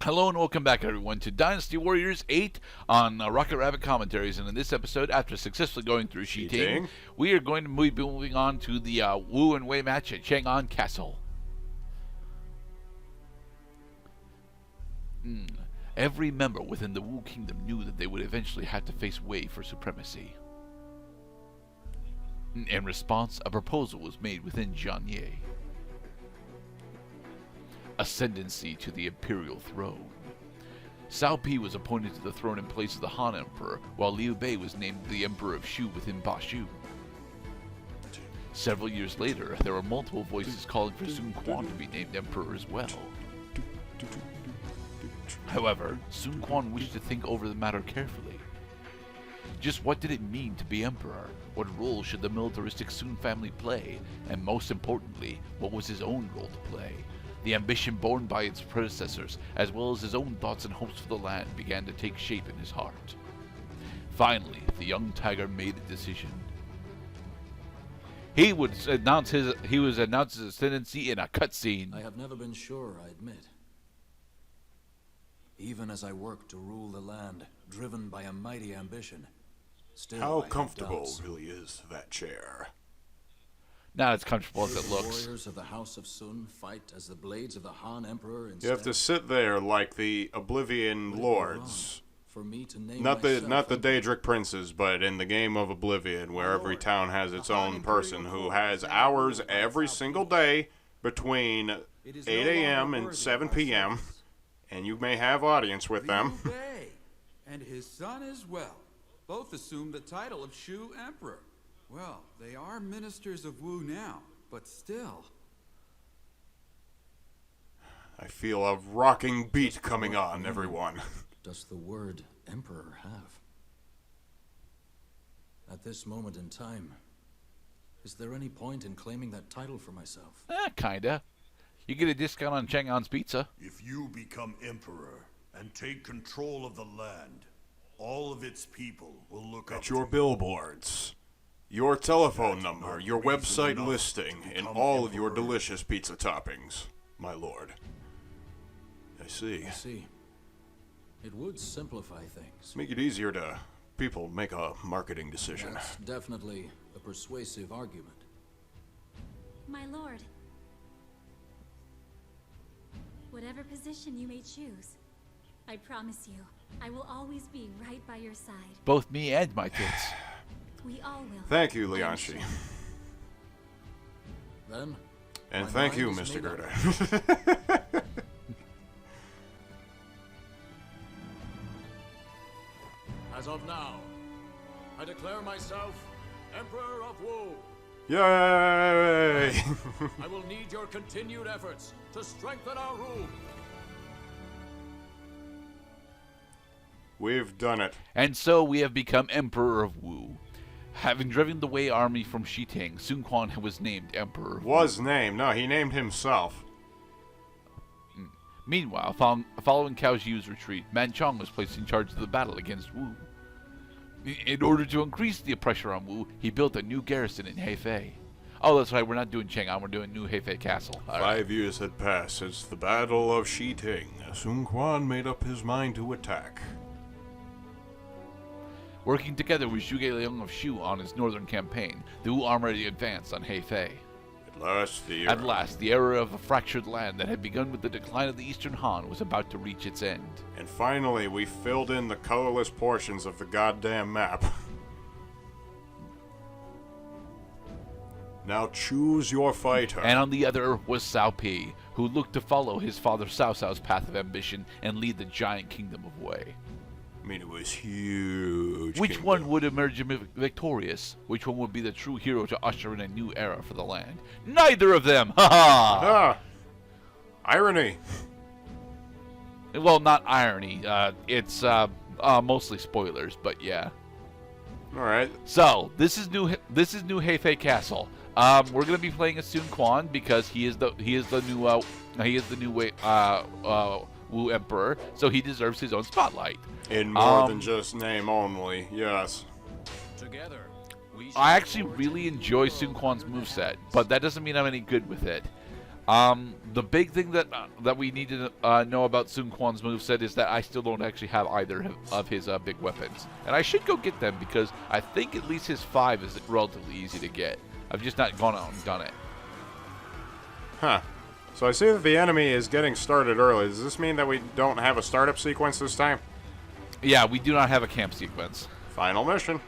Hello and welcome back, everyone, to Dynasty Warriors 8 on Rocket Rabbit Commentaries. And in this episode, after successfully going through Shiting, we are going to be moving on to the Wu and Wei match at Chang An Castle. Every member within the Wu Kingdom knew that they would eventually have to face Wei for supremacy. In response, a proposal was made within Jianye. Ascendancy to the imperial throne. Cao Pi was appointed to the throne in place of the Han Emperor, while Liu Bei was named the Emperor of Shu within Ba Shu. Several years later, there were multiple voices calling for Sun Quan to be named Emperor as well. However, Sun Quan wished to think over the matter carefully. Just what did it mean to be Emperor? What role should the militaristic Sun family play? And most importantly, what was his own role to play? The ambition borne by its predecessors, as well as his own thoughts and hopes for the land, began to take shape in his heart. Finally, the young tiger made a decision. He was announced his ascendancy in a cutscene. I have never been sure, I admit. Even as I work to rule the land, driven by a mighty ambition, still how comfortable really is that chair? Not as comfortable as it looks. Warriors of the House of Sun fight as the blades of the Han Emperor instead. You have to sit there like the Oblivion Lords. For me to name not the Daedric princes, but in the game of Oblivion, where every town has its own person who has hours every single day between 8 a.m. and 7 p.m. and you may have audience with them. Liu Bei and his son as well both assumed the title of Shu Emperor. Well, they are ministers of Wu now, but still. I feel a rocking beat coming on, everyone. Does the word Emperor have? At this moment in time, is there any point in claiming that title for myself? Kinda. You get a discount on Chang An's pizza. If you become Emperor and take control of the land, all of its people will look up at your billboards, your telephone number, your website listing, and all of your delicious pizza toppings, my lord. I see. I see. It would simplify things. Make it easier to people make a marketing decision. That's definitely a persuasive argument. My lord, whatever position you may choose, I promise you, I will always be right by your side. Both me and my kids. We all will. Thank you, Lianshi. Then, and thank you, Mr. Gerdat. As of now, I declare myself Emperor of Wu. Yay! I will need your continued efforts to strengthen our rule. We've done it. And so we have become Emperor of Wu. Having driven the Wei army from Shiting, Sun Quan was named Emperor of Wu. Was named. No, he named himself. Meanwhile, following Cao Xiu's retreat, Man Chong was placed in charge of the battle against Wu. In order to increase the pressure on Wu, he built a new garrison in Hefei. Oh, that's right, we're not doing Chang An, we're doing New Hefei Castle. All 5 years had passed since the Battle of Shiting. Sun Quan made up his mind to attack. Working together with Zhuge Liang of Shu on his northern campaign, the Wu army advanced on Hefei. At last, the era of a fractured land that had begun with the decline of the Eastern Han was about to reach its end. And finally, we filled in the colorless portions of the goddamn map. Now choose your fighter. And on the other was Cao Pi, who looked to follow his father Cao Cao's path of ambition and lead the giant kingdom of Wei. I mean, it was huge. Which one would emerge victorious? Which one would be the true hero to usher in a new era for the land? Neither of them! Ha ha! Irony. Well, not irony. It's mostly spoilers, but yeah. All right. So this is new Hefei Castle. We're gonna be playing as Sun Quan because he is the new Wu Emperor, so he deserves his own spotlight. In more than just name only, yes. Together, I actually really enjoy Sun Quan's moveset, but that doesn't mean I'm any good with it. The big thing that we need to know about Sun Quan's moveset is that I still don't actually have either of his big weapons. And I should go get them because I think at least his 5 is relatively easy to get. I've just not gone out and done it. Huh. So I see that the enemy is getting started early. Does this mean that we don't have a startup sequence this time? Yeah, we do not have a camp sequence. Final mission.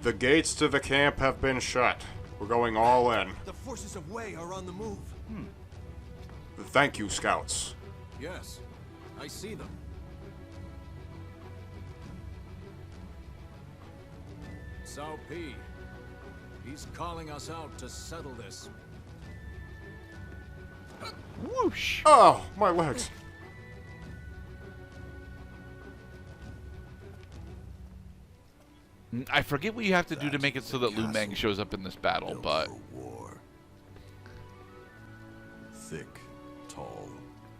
The gates to the camp have been shut. We're going all in. The forces of Wei are on the move. Thank you, scouts. Yes, I see them. Cao Pi. He's calling us out to settle this. Whoosh! Oh, my legs. I forget what you have to do to make it so that Lu Meng shows up in this battle, Built but for war. Thick, tall,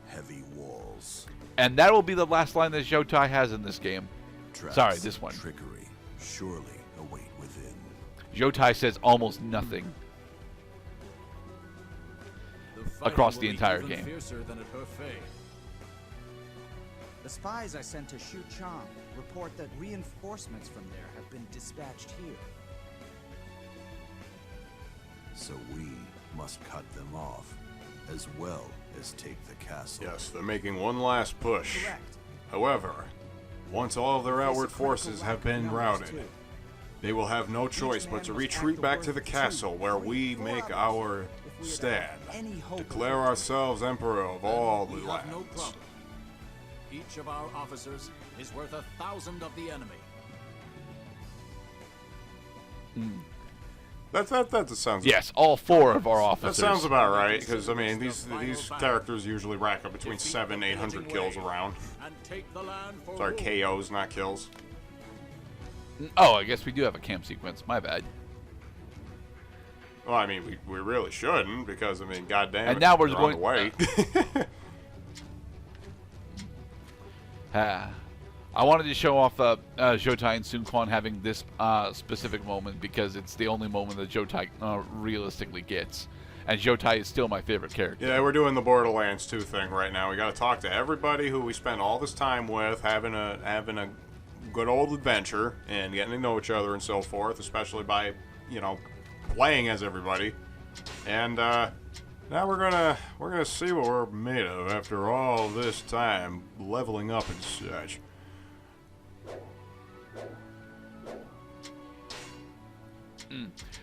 heavy walls. and that will be the last line that Zhou has in this game. Traps Sorry, this and one. Trickery surely await within. Zhou says almost nothing across the entire game. Fiercer than at Hefei. The spies I sent to Shu Chang report that reinforcements from there have been dispatched here. So we must cut them off, as well as take the castle. Yes, they're making one last push. Correct. However, once all of their Face a outward critical forces lack have of been numbers, routed, too. they will have no choice but to retreat back to the castle where we make our stand. Any hope of Declare victory. ourselves emperor of all the We have no lands. problem. Each of our officers is worth 1,000 of the enemy. That sounds. Yes, all 4 of our That officers. sounds about right, because I mean these characters usually rack up between 700-800 kills around. And take the land for Sorry, Wu. KOs, not kills. Oh, I guess we do have a camp sequence. My bad. Well, I mean we really shouldn't, because I mean goddamn. And now we're they're going- on the way. I wanted to show off Zhou and Sun Quan having this specific moment because it's the only moment that Zhou realistically gets. And Zhou is still my favorite character. Yeah, we're doing the Borderlands 2 thing right now. We got to talk to everybody who we spent all this time with, having a good old adventure and getting to know each other and so forth, especially by, playing as everybody. And now we're gonna see what we're made of after all this time leveling up and such.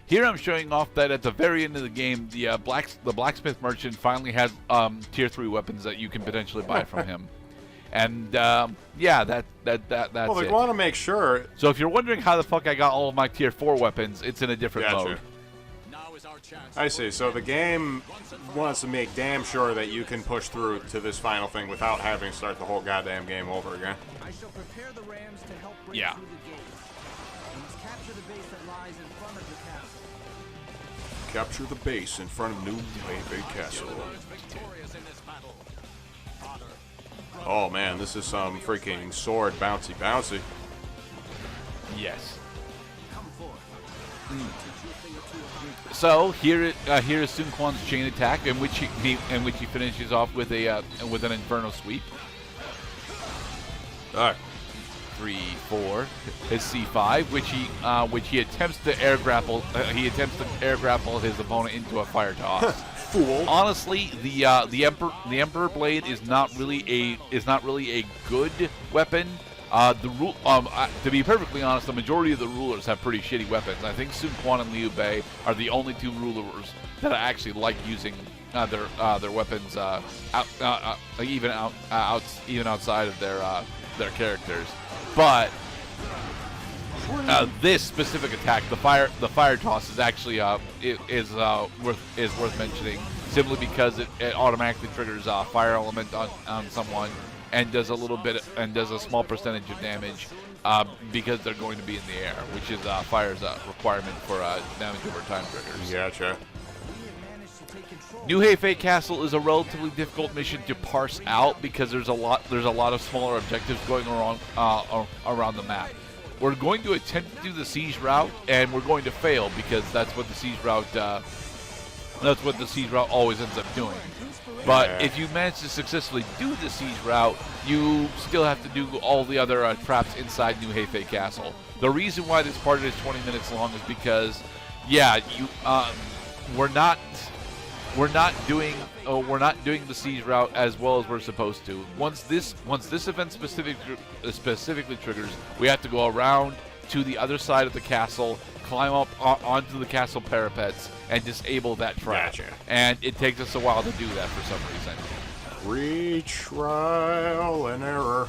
Here I'm showing off that at the very end of the game, the blacksmith merchant finally has tier 3 weapons that you can potentially buy from him. And yeah, that's Well, they it. want to make sure. So if you're wondering how the fuck I got all of my tier 4 weapons, it's in a different Gotcha. mode. Now is our chance. I see. So the game wants to make damn sure that you can push through to this final thing without having to start the whole goddamn game over again. I shall prepare the rams to help break Yeah. through the gates. We must capture the base that lies in front of the castle. Capture the base in front of New Hefei Castle. Victorious in this battle. Father, Oh man, this is some freaking sword bouncy. Yes. come forth. So here is Sun Quan's chain attack, in which he finishes off with with an inferno sweep. Alright. 3, 4. His C5, which he attempts to air grapple. He attempts to air grapple his opponent into a fire toss. Fool. Honestly, the Emperor blade is not really a good weapon. To be perfectly honest, the majority of the rulers have pretty shitty weapons. I think Sun Quan and Liu Bei are the only 2 rulers that I actually like using their weapons even outside of their characters. But this specific attack, the fire toss, is actually worth mentioning simply because it automatically triggers fire element on someone and does a small percentage of damage because they're going to be in the air, which is fire's requirement for damage over time triggers. Gotcha. We have managed to take control. New Hefei Castle is a relatively difficult mission to parse out because there's a lot of smaller objectives going around the map. we're going to attempt to do the siege route, and we're going to fail because that's what the siege route always ends up doing. But if you manage to successfully do the siege route, you still have to do all the other traps inside New Hefei Castle. The reason why this part is 20 minutes long is because, yeah, we're not doing the siege route as well as we're supposed to. Once this event specifically triggers, we have to go around to the other side of the castle, climb up onto the castle parapets, and disable that trap. Gotcha. And it takes us a while to do that for some reason. Retrial and error.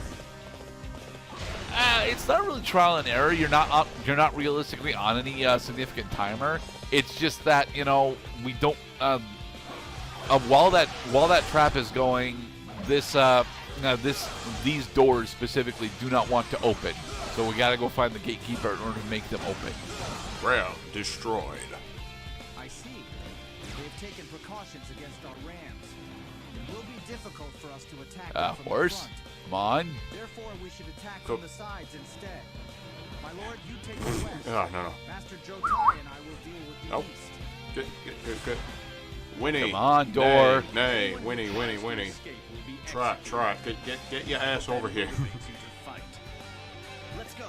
It's not really trial and error. You're not realistically on any significant timer. It's just that we don't. While that trap is going, these doors specifically do not want to open. So we gotta go find the gatekeeper in order to make them open. Realm destroyed. I see. They've taken precautions against our rams. It will be difficult for us to attack them from the Horse, front. come on. Therefore, we should attack Cool. from the sides instead. My lord, you take the west. Oh, no. Master Joe Tai and I will deal with the Nope. east. Good. Winnie. Come on, door. Nay. Winnie. Trot. Get your ass over here. Let's go.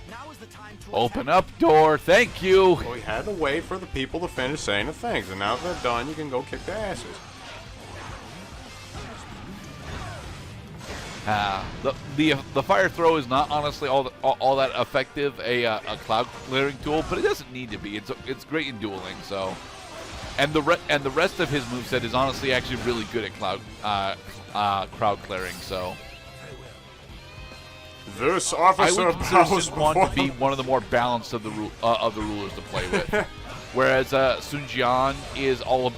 Now is the time to Open attack. up, door. Thank you. Well, we had to wait for the people to finish saying the things, and now that they're done, you can go kick their asses. The fire throw is not honestly all that effective a cloud clearing tool, but it doesn't need to be. It's great in dueling. So, and the rest of his moveset is honestly actually really good at crowd clearing. So, This I officer would consider bows Sun Quan before to be one of the more balanced of the rulers to play with. Whereas Sun Jian is all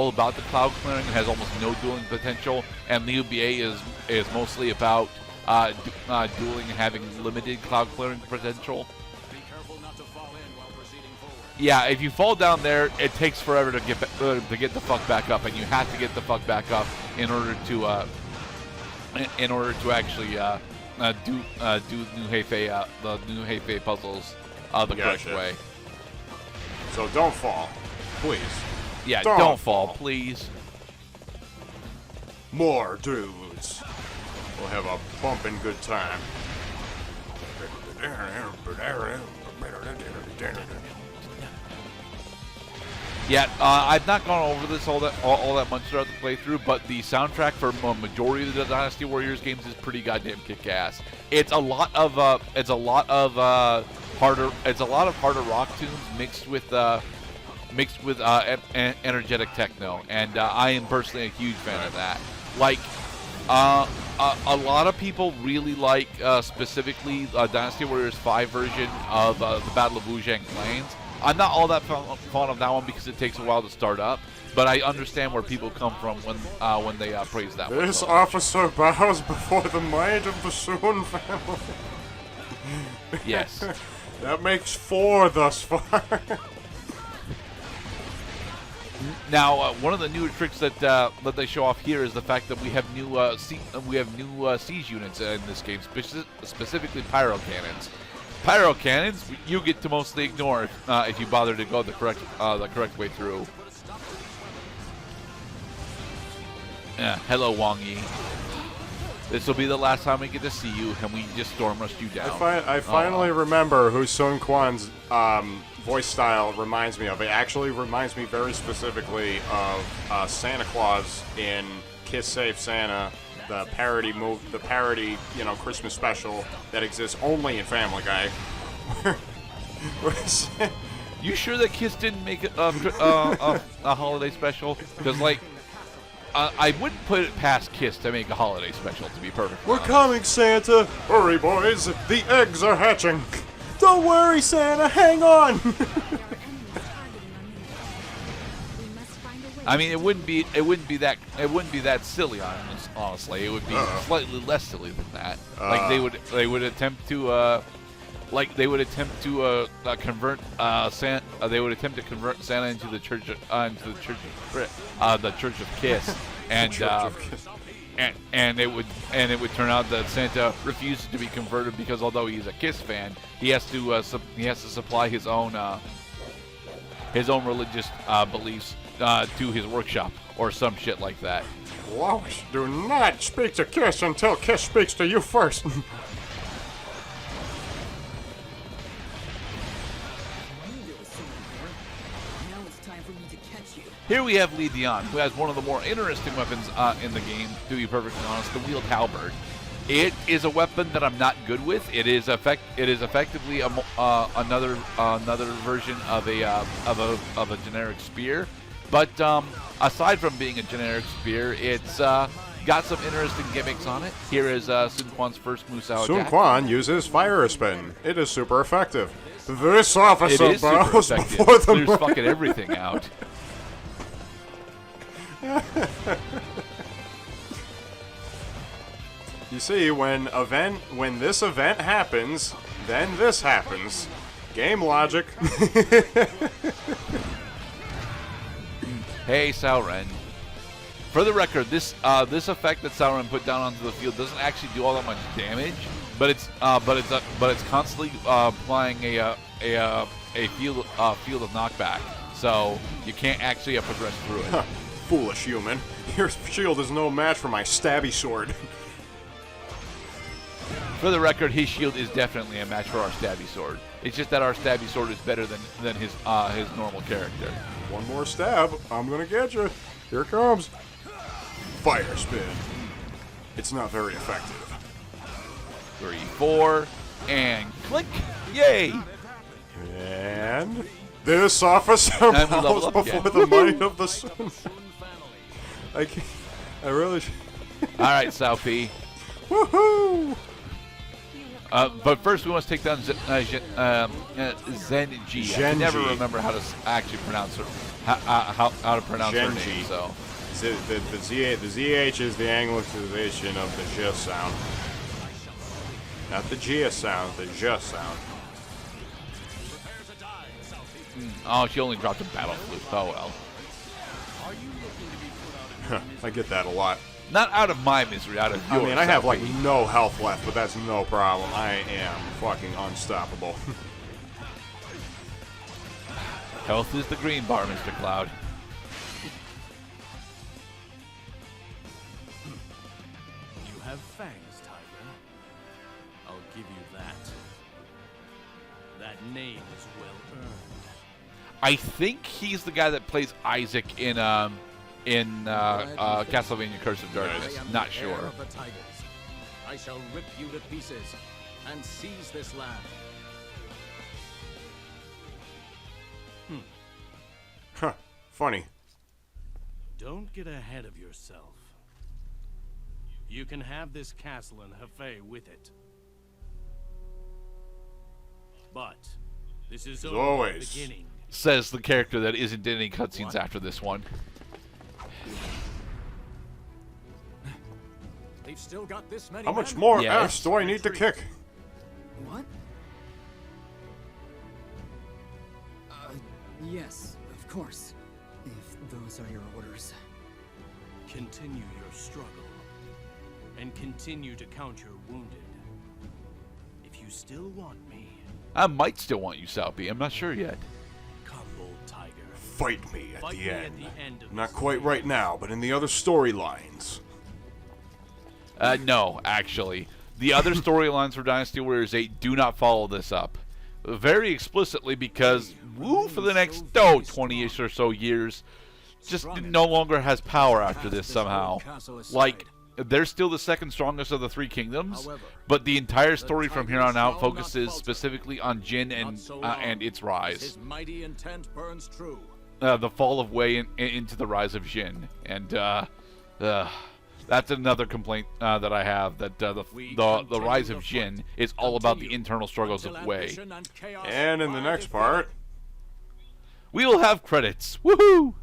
about the cloud clearing and has almost no dueling potential, and Liu Bie is mostly about dueling and having limited cloud clearing potential. Be careful not to fall in while proceeding forward. Yeah, if you fall down there, it takes forever to get the fuck back up, and you have to get the fuck back up in order to actually do New Hefei the New Hefei puzzles the correct Gotcha. way. So don't fall, please. Yeah, Don't don't fall, fall. please. More dudes. We'll have a bumping good time. Yeah, I've not gone over this all that much throughout the playthrough, but the soundtrack for a majority of the Dynasty Warriors games is pretty goddamn kick-ass. It's a lot of harder rock tunes mixed with energetic techno, and I am personally a huge fan of that. Like, a lot of people really like specifically Dynasty Warriors 5 version of the Battle of Wuzhang Plains. I'm not all that fond of that one because it takes a while to start up, but I understand where people come from when they praise that one. This so much. officer bows before the might of the Sun family. Yes. That makes 4 thus far. Now, one of the newer tricks that they show off here is the fact that we have new siege units in this game, specifically pyro cannons. Pyro cannons, you get to mostly ignore if you bother to go the correct way through. Hello, Wang Yi. This will be the last time we get to see you, and we just storm rush you down. I finally remember who Sun Quan's voice style reminds me of. It actually reminds me very specifically of Santa Claus in Kiss Save Santa, the parody Christmas special that exists only in Family Guy. You sure that Kiss didn't make a holiday special? Because, like, I wouldn't put it past Kiss to make a holiday special, to be perfect. We're coming, Santa! Hurry, boys! The eggs are hatching! Don't worry, Santa! Hang on! There are enemies targeting our middle. We must find a way. I mean, it wouldn't be that silly, honestly. It would be slightly less silly than that. Like they would attempt to convert Santa. They would attempt to convert Santa into the Church of Kiss, and and it would turn out that Santa refuses to be converted because although he's a Kiss fan, he has to supply his own religious beliefs to his workshop or some shit like that. Lois, do not speak to Kiss until Kiss speaks to you first. Here we have Lee Dion, who has one of the more interesting weapons in the game, to be perfectly honest, the wheeled halberd. It is a weapon that I'm not good with. It is effectively another version of a generic spear, but aside from being a generic spear, it's got some interesting gimmicks on it. Here is Sun Quan's first Musou Sun attack. Quan uses fire spin. It is super effective. This officer It is super bows effective. before the Clears fucking everything out. You see, when this event happens, then this happens. Game logic. Hey, Sauron. For the record, this effect that Sauron put down onto the field doesn't actually do all that much damage, but it's constantly applying a field of knockback, so you can't actually progress through it. Foolish human. Your shield is no match for my stabby sword. For the record, his shield is definitely a match for our stabby sword. It's just that our stabby sword is better than his normal character. One more stab. I'm gonna get you. Here it comes. Fire spin. It's not very effective. 3, 4, and click! Yay! And this officer And we level bows up before again. the might of the sun. I can't. I really. All right, Saupi. Woohoo! But first, we must take down Zenji. I can never Genji. remember how to actually pronounce her. How to pronounce her Genji. name? So The ZH is the anglicization of the J sound. Not the G sound, the J sound. oh, she only dropped a battle flute. Oh well. I get that a lot. Not out of my misery, out of I yours. mean, I have like Saupi. no health left, but that's no problem. I am fucking unstoppable. Health is the green bar, Mr. Cloud. You have fangs, Tiger. I'll give you that. That name is well earned. I think he's the guy that plays Isaac in Castlevania: Curse of Darkness. Not Heir sure. of the Tigers. I shall rip you to pieces and seize this land. Huh. Funny. Don't get ahead of yourself. You can have this castle and Hefei with it. But this is only always. the beginning. Says the character that isn't in any cutscenes after this one. They've still got this many How much men? more Yes. ass do I need to kick? What? Yes, of course. If those are your orders. Continue your struggle. And continue to count your wounded. If you still want me, I might still want you, Saupi. I'm not sure yet. come, old tiger. Fight me at Fight the me end. at the end of Not this quite right now, but in the other storylines. No, actually. The other storylines for Dynasty Warriors 8 do not follow this up. Very explicitly because Wu, for the next, 20-ish or so years, just no longer has power after this somehow. Like, they're still the second strongest of the three kingdoms, but the entire story from here on out focuses specifically on Jin and its rise. His mighty intent burns true. The fall of Wei into the rise of Jin. And, that's another complaint that I have, that the rise of Jin is all about the internal struggles of Wei. And in the next part, We will have credits. Woohoo!